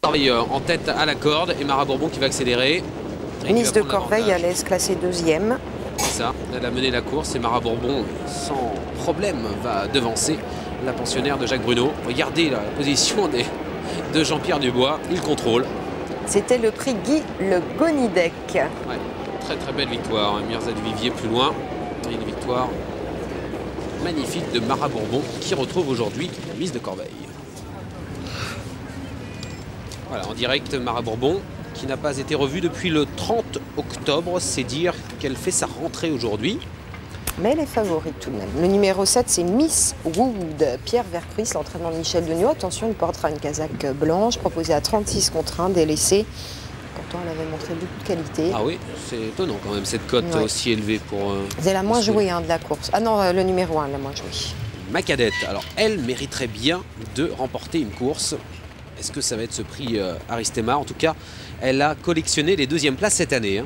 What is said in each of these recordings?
Corveille en tête à la corde et Mara Bourbon qui va accélérer. Mise de Corveille à l'aise classée deuxième. C'est ça, elle a mené la course et Mara Bourbon sans problème va devancer la pensionnaire de Jacques Bruno. Regardez la position de Jean-Pierre Dubois, il contrôle. C'était le prix Guy Le Gonidec. Ouais, très très belle victoire. Mirza Duvivier plus loin. Une victoire magnifique de Mara Bourbon qui retrouve aujourd'hui la mise de Corveille. Voilà, en direct, Mara Bourbon qui n'a pas été revue depuis le 30 octobre. C'est dire qu'elle fait sa rentrée aujourd'hui. Mais elle est favorite tout de même. Le numéro 7, c'est Miss Wood. Pierre Vercruis, l'entraînement de Michel Degnaud. Attention, il portera une casaque blanche, proposée à 36 contre 1, délaissée. Pourtant, elle avait montré beaucoup de qualité. Ah oui, c'est étonnant quand même, cette cote aussi élevée pour... C'est la moins jouée de la course. Ah non, le numéro 1, la moins jouée. Ma cadette, alors elle mériterait bien de remporter une course. Est-ce que ça va être ce prix Aristema? En tout cas, elle a collectionné les deuxièmes places cette année.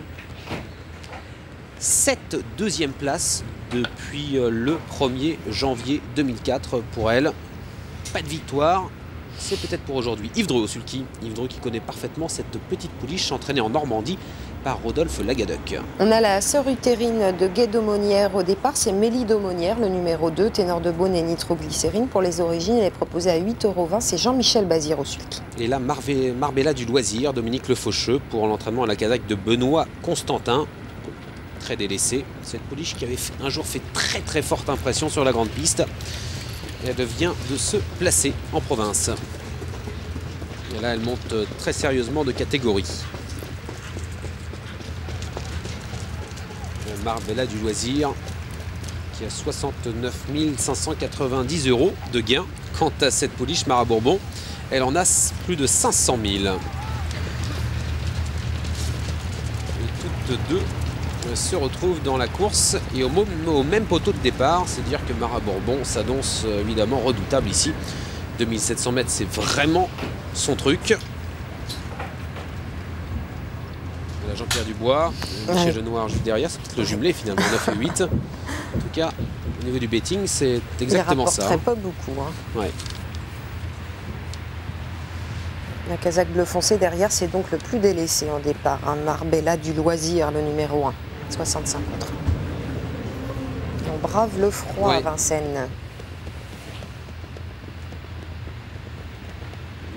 7 deuxièmes places depuis le 1er janvier 2004 pour elle. Pas de victoire, c'est peut-être pour aujourd'hui. Yves Dreux au sulky. Yves Dreux qui connaît parfaitement cette petite pouliche entraînée en Normandie par Rodolphe Lagadoc. On a la sœur utérine de Guy d'Aumonière au départ, c'est Mélie d'Aumonière, le numéro 2, ténor de Beaune et nitroglycérine. Pour les origines, elle est proposée à 8,20 €, c'est Jean-Michel Bazir au sulky. Et là, Marbella du Loisir, Dominique Le Faucheux pour l'entraînement à la casaque de Benoît Constantin. Très délaissée. Cette pouliche qui avait un jour fait très très forte impression sur la grande piste. Elle vient de se placer en province. Et là, elle monte très sérieusement de catégorie. Marbella du Loisir qui a 69 590 € de gain. Quant à cette pouliche Mara Bourbon, elle en a plus de 500 000. Et toutes deux se retrouvent dans la course et au même poteau de départ. C'est dire que Mara Bourbon s'annonce évidemment redoutable ici. 2700 mètres, c'est vraiment son truc. Voilà Jean-Pierre Dubois, Michel Lenoir juste derrière, c'est peut-être le jumelé finalement, 9 et 8. En tout cas, au niveau du betting, c'est exactement ça. Il rapporterait pas beaucoup. Ouais. La casaque bleu foncé derrière, c'est donc le plus délaissé en départ. Marbella du Loisir, le numéro 1, 65 contre. On brave le froid à Vincennes.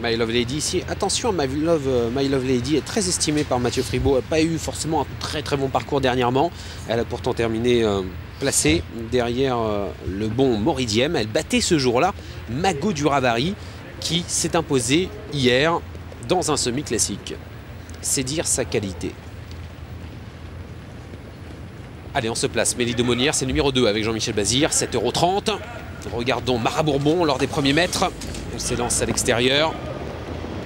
My Love Lady ici. Attention, My Love Lady est très estimée par Mathieu Fribault. Elle n'a pas eu forcément un très très bon parcours dernièrement. Elle a pourtant terminé placée derrière le bon Moridiem. Elle battait ce jour-là Mago du Ravary qui s'est imposé hier dans un semi-classique. C'est dire sa qualité. Allez, on se place. Mélie d'Aumonière, c'est numéro 2 avec Jean-Michel Bazir, 7,30 €. Regardons Mara Bourbon lors des premiers mètres. Elle s'élance à l'extérieur.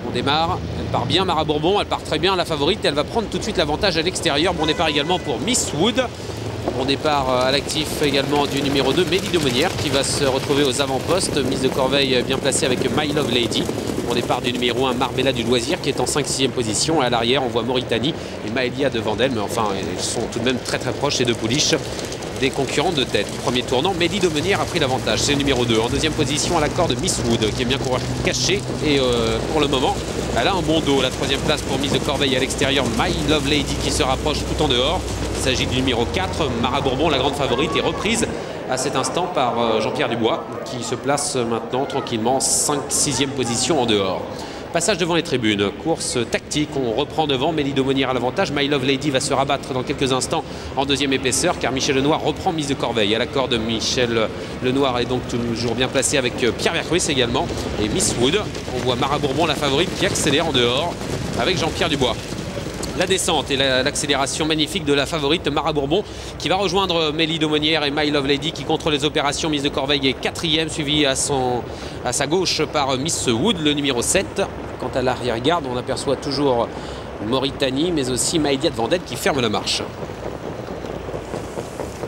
On démarre. Elle part bien, Mara Bourbon. Elle part très bien, la favorite. Elle va prendre tout de suite l'avantage à l'extérieur. Bon départ également pour Miss Wood. Bon départ à l'actif également du numéro 2, Mélie d'Aumonière, qui va se retrouver aux avant-postes. Mise de Corveille bien placée avec My Love Lady. Bon départ du numéro 1, Marbella du Loisir, qui est en 5-6e position. Et à l'arrière, on voit Mauritanie et Maëlia devant d'elle. Mais enfin, elles sont tout de même très très proches, ces deux pouliches des concurrents de tête. Premier tournant, Mélie d'Aumonière a pris l'avantage. C'est le numéro 2. En deuxième position, à la corde, Miss Wood, qui est bien cachée. Et pour le moment, elle a un bon dos. La troisième place pour Mise de Corveille à l'extérieur, My Love Lady qui se rapproche tout en dehors. Il s'agit du numéro 4. Mara Bourbon, la grande favorite, est reprise à cet instant par Jean-Pierre Dubois, qui se place maintenant tranquillement 5-6e position en dehors. Passage devant les tribunes, course tactique, on reprend devant, Mélie d'Aumonière à l'avantage. My Love Lady va se rabattre dans quelques instants en deuxième épaisseur, car Michel Lenoir reprend Mise de Corveille. À la corde, Michel Lenoir est donc toujours bien placé avec Pierre Vercruis également. Et Miss Wood, on voit Mara Bourbon, la favorite, qui accélère en dehors avec Jean-Pierre Dubois. La descente et l'accélération magnifique de la favorite Mara Bourbon qui va rejoindre Mélie d'Aumonière et My Love Lady qui contre les opérations. Mise de Corveille est 4e, suivi à sa gauche par Miss Wood, le numéro 7. Quant à l'arrière-garde, on aperçoit toujours Mauritanie, mais aussi Maëlia de Vendel qui ferme la marche.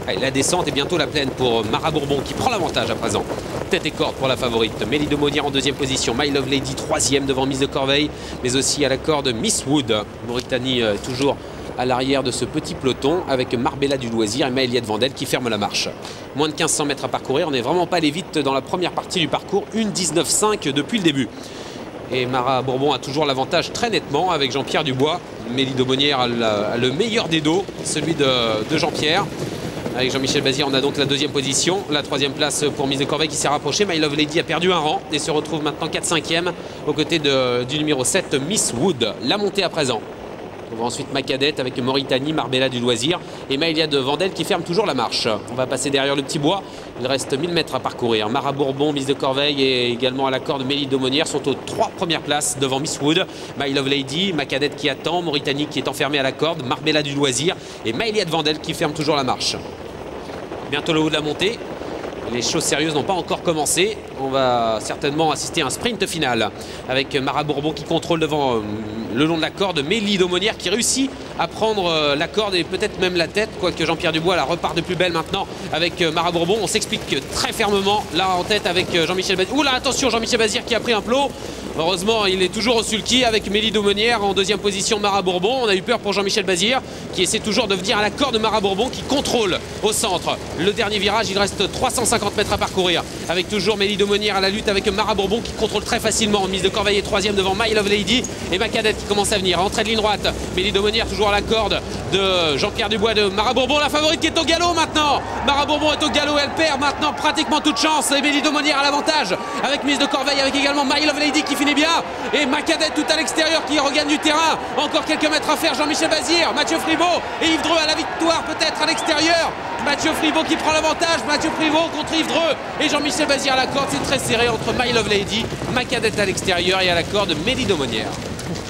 Allez, la descente est bientôt la plaine pour Mara Bourbon qui prend l'avantage à présent. Tête et corde pour la favorite. Mélie d'Aumonière en deuxième position. My Love Lady 3e devant Mise de Corveille, mais aussi à la corde Miss Wood. Mauritanie toujours à l'arrière de ce petit peloton avec Marbella du Loisir et Maëlia de Vendel qui ferme la marche. Moins de 1500 mètres à parcourir. On n'est vraiment pas allé vite dans la première partie du parcours. 1,19,5 depuis le début. Et Mara Bourbon a toujours l'avantage très nettement avec Jean-Pierre Dubois. Mélie d'Aumônière a le meilleur des dos, celui de Jean-Pierre. Avec Jean-Michel Bazir, on a donc la deuxième position. La troisième place pour Miss de Corveille qui s'est rapprochée. My Love Lady a perdu un rang et se retrouve maintenant 4-5e aux côtés du numéro 7, Miss Wood. La montée à présent. On voit ensuite Macadette avec Mauritanie, Marbella du Loisir et Maëlia de Vandel qui ferme toujours la marche. On va passer derrière le petit bois. Il reste 1000 mètres à parcourir. Mara Bourbon, Miss de Corveille et également à la corde Mélie d'Aumônière sont aux 3 premières places devant Miss Wood. My Love Lady, Macadette qui attend, Mauritanie qui est enfermée à la corde, Marbella du Loisir et Maëlia de Vandel qui ferme toujours la marche. Bientôt le haut de la montée. Les choses sérieuses n'ont pas encore commencé. On va certainement assister à un sprint final avec Mara Bourbon qui contrôle devant le long de la corde. Mélie d'Aumônière qui réussit à prendre la corde et peut-être même la tête. Quoique Jean-Pierre Dubois la repart de plus belle maintenant avec Mara Bourbon. On s'explique très fermement là en tête avec Jean-Michel Bazir. Oula, attention, Jean-Michel Bazir qui a pris un plot. Heureusement, il est toujours au sulky avec Mélie d'Aumônière en deuxième position. Mara Bourbon. On a eu peur pour Jean-Michel Bazir qui essaie toujours de venir à la corde de Mara Bourbon qui contrôle au centre le dernier virage. Il reste 350 mètres à parcourir avec toujours Mélie d'Aumônière à la lutte avec Mara Bourbon qui contrôle très facilement. Mise de Corveille est troisième devant My Love Lady et Macadette qui commence à venir. Entrée de ligne droite. Mélie d'Aumônière toujours à la corde de Jean-Pierre Dubois de Mara Bourbon. La favorite qui est au galop maintenant. Mara Bourbon est au galop. Elle perd maintenant pratiquement toute chance. Et Mélie d'Aumônière à l'avantage avec Mise de Corveille avec également My Love Lady qui finit bien. Et Macadette tout à l'extérieur qui regagne du terrain. Encore quelques mètres à faire. Jean-Michel Bazir, Mathieu Fribault et Yves Dreux à la victoire peut-être à l'extérieur. Mathieu Fribault qui prend l'avantage. Mathieu Fribault contre Yves Dreux et Jean-Michel Bazir à la corde. C'est très serré entre My Love Lady, Macadette à l'extérieur et à la corde Mélie d'Aumônière.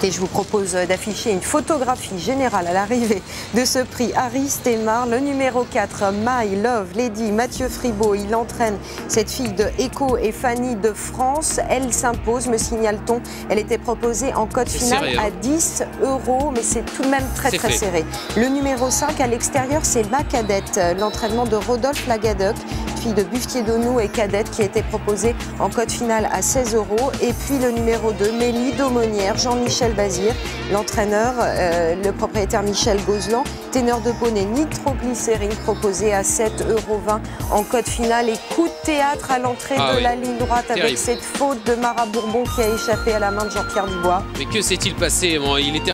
Et je vous propose d'afficher une photographie générale à l'arrivée de ce prix Harry Stemar, le numéro 4, My Love Lady, Mathieu Fribault. Il entraîne cette fille de Echo et Fanny de France. Elle s'impose, me signale-t-on. Elle était proposée en cote finale à 10 €, mais c'est tout de même très serré. Le numéro 5 à l'extérieur, c'est Macadette, l'entraînement de Rodolphe Lagadec, fille de Buffier-Donou et Cadette, qui était proposée en cote finale à 16 €. Et puis le numéro 2, Mélie d'Aumônière, Jean-Michel Bazir, l'entraîneur, le propriétaire Michel Gozlan, ténor de poney nitroglycérine proposé à 7,20 € en cote finale. Et coup de théâtre à l'entrée de la ligne droite avec cette faute de Mara Bourbon qui a échappé à la main de Jean-Pierre Dubois. Mais que s'est-il passé? Il était